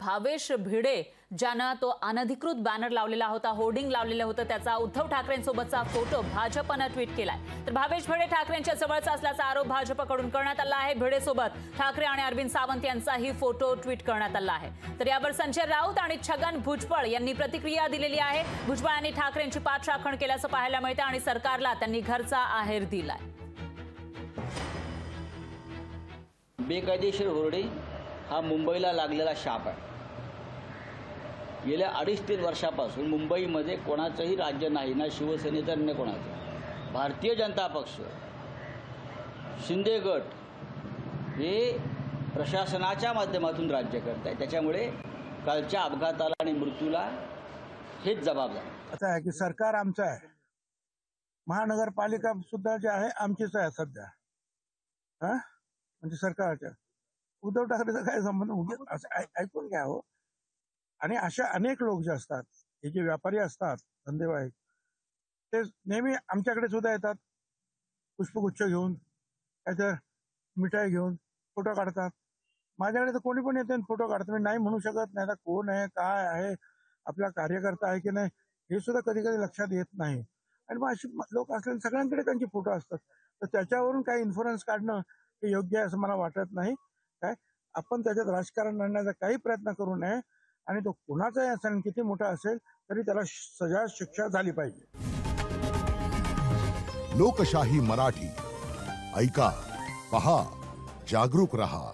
भावेश भिडे ज्यानं तो अनधिकृत बॅनर लावलेला होता, होर्डिंग लावलेलं होतं, त्याचा उद्धव ठाकरेंसोबतचा फोटो भाजपनं ट्विट केलाय। तर भावेश भिडे ठाकरेंच्या जवळचा असल्याचा आरोप भाजपकडून करण्यात आला आहे। भिडेसोबत ठाकरे आणि अरविंद सावंत यांचाही फोटो ट्विट करण्यात आला आहे। तर यावर संजय राऊत आणि छगन भुजबळ यांनी प्रतिक्रिया दिलेली आहे। भुजबळ यांनी ठाकरेंची पाठराखण केल्याचं पाहायला मिळतं आणि सरकारला त्यांनी घरचा आहेर दिलाय। बेकायदेशीर होर्डिंग हा मुंबईला लागलेला शाप आहे। गेल्या 2.5-3 वर्षापासून मुंबईमध्ये कोणाचंही राज्य नाही, ना शिवसेनेचं ना कोणाचं। भारतीय जनता पक्ष, शिंदे गट हे प्रशासनाच्या माध्यमातून राज्य करत आहे। त्याच्यामुळे कालच्या अपघाताला आणि मृत्यूला हेच जबाबदार। आता आहे की सरकार आमचं आहे, महानगरपालिका सुद्धा जे आहे आमचीच आहे सध्या, म्हणजे सरकारच्या। उद्धव ठाकरेचा काय संबंध, ऐकून घ्या हो। आणि अशा अनेक लोक जे असतात, हे जे व्यापारी असतात, धंदेवाईक, ते नेहमी आमच्याकडे सुद्धा येतात, पुष्पगुच्छ घेऊन, काहीतरी मिठाई घेऊन फोटो काढतात। माझ्याकडे तर कोणी पण येते फोटो काढतात, मी नाही म्हणू शकत नाही। कोण आहे, काय आहे, आपला कार्यकर्ता आहे की नाही हे सुद्धा कधी कधी लक्षात येत नाही। आणि मग अशी लोक असले सगळ्यांकडे त्यांचे फोटो असतात, तर त्याच्यावरून काही इन्फ्लुएन्स काढणं हे योग्य आहे असं मला वाटत नाही। काय आपण त्याच्यात राजकारण आणण्याचा काही प्रयत्न करू नये, आणि तो कुणाचाही असेल, किती मोठा असेल तरी त्याला सजा शिक्षा झाली पाहिजे। लोकशाही मराठी ऐका, पहा, जागरूक रहा।